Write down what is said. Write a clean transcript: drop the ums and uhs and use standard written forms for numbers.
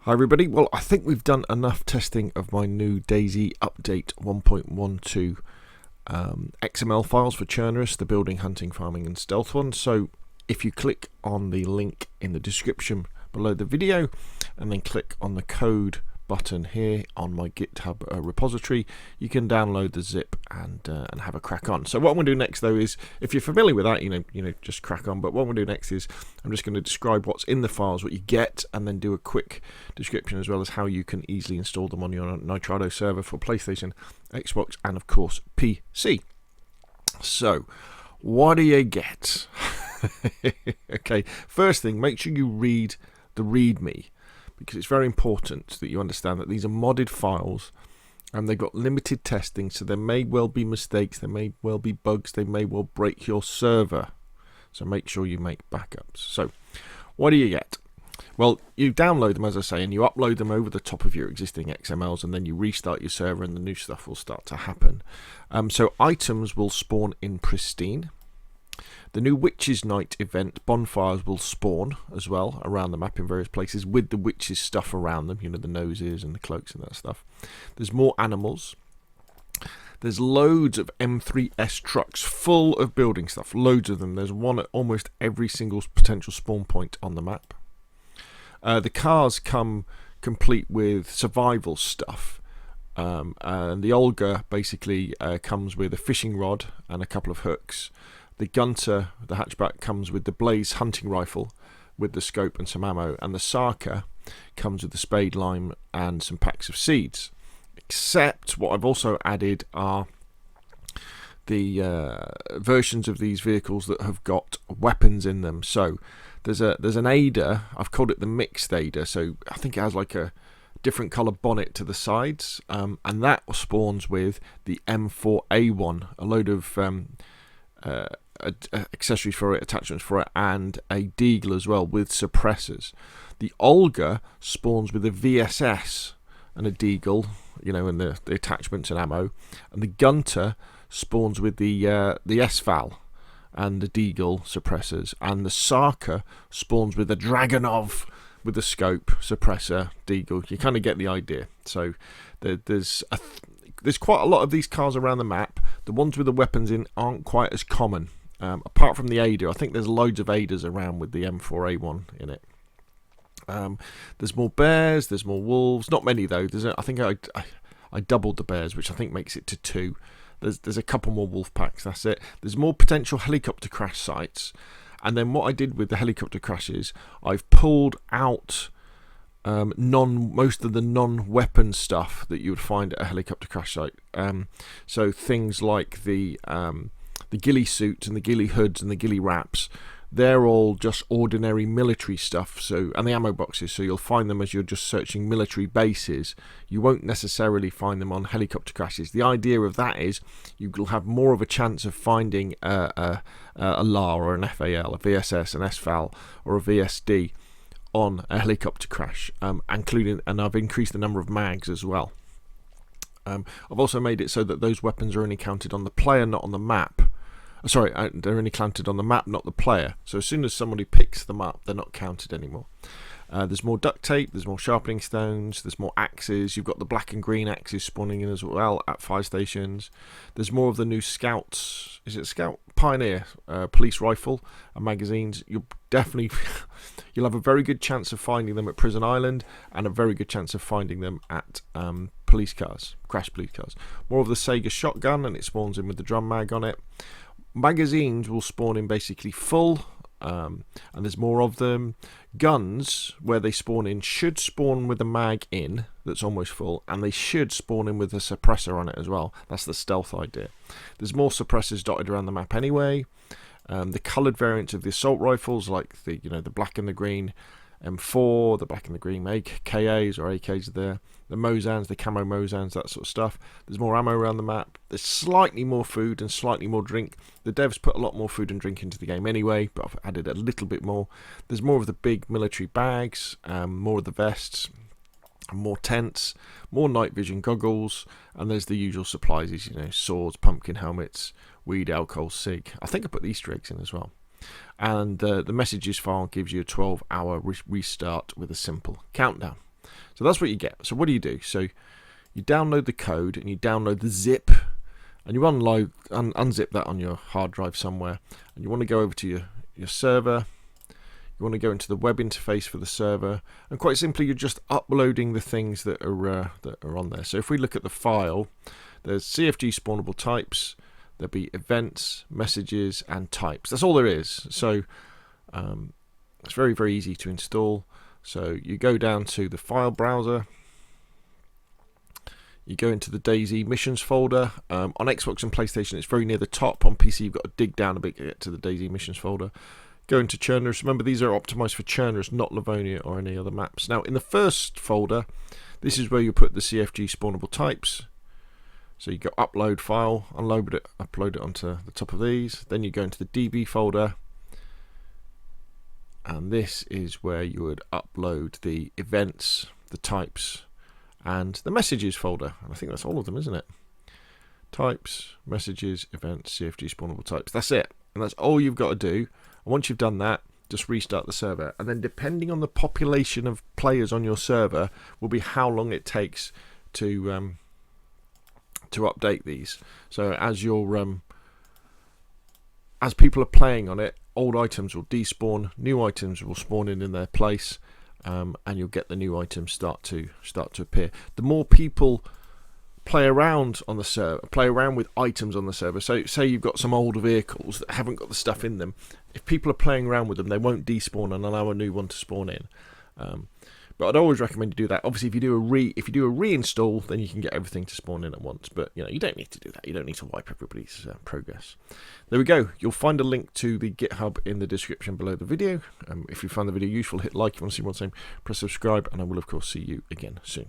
Hi everybody, well I think we've done enough testing of my new DayZ update 1.12 XML files for Chernarus, the building, hunting, farming and stealth one. So if you click on the link in the description below the video and then click on the code button here on my GitHub repository, you can download the zip and have a crack on. So what I'm going to do next though is, if you're familiar with that, you know, just crack on. But what I'm going to do next is I'm just going to describe what's in the files, what you get, and then do a quick description as well as how you can easily install them on your Nitrado server for PlayStation, Xbox, and of course PC. So what do you get? Okay, first thing, make sure you read the README, because it's very important that you understand that these are modded files and they've got limited testing, so there may well be mistakes, there may well be bugs, they may well break your server. So make sure you make backups. So what do you get? Well, you download them, as I say, and you upload them over the top of your existing XMLs, and then you restart your server and the new stuff will start to happen. So items will spawn in pristine. The new Witches' Night event bonfires will spawn as well around the map in various places with the witches' stuff around them, you know, the noses and the cloaks and that stuff. There's more animals. There's loads of M3S trucks full of building stuff, loads of them. There's one at almost every single potential spawn point on the map. The cars come complete with survival stuff. And the Olga basically comes with a fishing rod and a couple of hooks. The Gunter, the hatchback, comes with the Blaze hunting rifle with the scope and some ammo, and the Sarker comes with the spade, lime and some packs of seeds. Except what I've also added are the versions of these vehicles that have got weapons in them. So there's an Ada, I've called it the mixed Ada, so I think it has like a different colour bonnet to the sides, and that spawns with the M4A1, a load of accessories for it, attachments for it, and a Deagle as well with suppressors. The Olga spawns with a VSS and a Deagle, you know, and the attachments and ammo, and the Gunter spawns with the SVAL and the Deagle suppressors, and the Sarker spawns with a Dragonov with the scope, suppressor, Deagle. You kind of get the idea. So there's quite a lot of these cars around the map. The ones with the weapons in aren't quite as common. Apart from the Ada, I think there's loads of Adas around with the M4A1 in it. There's more bears, there's more wolves. Not many though. I think I doubled the bears, which I think makes it to 2. There's a couple more wolf packs. That's it. There's more potential helicopter crash sites. And then what I did with the helicopter crashes, I've pulled out most of the non-weapon stuff that you would find at a helicopter crash site. So things like the ghillie suits and the ghillie hoods and the ghillie wraps, they're all just ordinary military stuff. So, and the ammo boxes, so you'll find them as you're just searching military bases. You won't necessarily find them on helicopter crashes. The idea of that is you'll have more of a chance of finding a LA or an FAL, a VSS, an SVAL or a VSD on a helicopter crash, and I've increased the number of mags as well. I've also made it so that those weapons are only counted on the player, not on the map. Sorry, they're only counted on the map, not the player. So as soon as somebody picks them up, they're not counted anymore. There's more duct tape, there's more sharpening stones, there's more axes. You've got the black and green axes spawning in as well at fire stations. There's more of the new Scouts. Is it Scout? Pioneer police rifle and magazines. You'll have a very good chance of finding them at Prison Island, and a very good chance of finding them at police cars, crash police cars. More of the Sega shotgun, and it spawns in with the drum mag on it. Magazines will spawn in basically full, and there's more of them. Guns, where they spawn in, should spawn with a mag in that's almost full, and they should spawn in with a suppressor on it as well. That's the stealth idea. There's more suppressors dotted around the map anyway. The coloured variants of the assault rifles, like the black and the green M4, the black and the green KAs or AKs are there. The Mosans, the camo Mosans, that sort of stuff. There's more ammo around the map. There's slightly more food and slightly more drink. The devs put a lot more food and drink into the game anyway, but I've added a little bit more. There's more of the big military bags, more of the vests, more tents, more night vision goggles, and there's the usual supplies, you know, swords, pumpkin helmets, weed, alcohol, cig. I think I put the Easter eggs in as well. And the messages file gives you a 12-hour restart with a simple countdown. So that's what you get. So what do? So you download the code and you download the zip, and you unzip that on your hard drive somewhere, and you want to go over to your server. You want to go into the web interface for the server, and quite simply you're just uploading the things that are on there. So if we look at the file, there's CFG spawnable types, there'll be events, messages, and types. That's all there is. So it's very, very easy to install. So you go down to the file browser, you go into the DayZ missions folder. On Xbox and PlayStation it's very near the top. On PC you've got to dig down a bit to get to the DayZ missions folder. Go into Chernarus. Remember, these are optimized for Chernarus, not Livonia or any other maps. Now in the first folder, this is where you put the CFG spawnable types. So you go upload file, upload it onto the top of these. Then you go into the DB folder, and this is where you would upload the events, the types, and the messages folder. And I think that's all of them, isn't it? Types, messages, events, CFG spawnable types. That's it, and that's all you've got to do. And once you've done that, just restart the server, and then depending on the population of players on your server will be how long it takes to update these. So as people are playing on it, old items will despawn, new items will spawn in their place, and you'll get the new items start to appear. The more people play around on the server, play around with items on the server. So say you've got some older vehicles that haven't got the stuff in them. If people are playing around with them, they won't despawn and allow a new one to spawn in. But I'd always recommend you do that. Obviously, if you do a reinstall, then you can get everything to spawn in at once. But you don't need to do that. You don't need to wipe everybody's progress. There we go. You'll find a link to the GitHub in the description below the video. If you found the video useful, hit like. If you want to see more of the same, press subscribe, and I will of course see you again soon.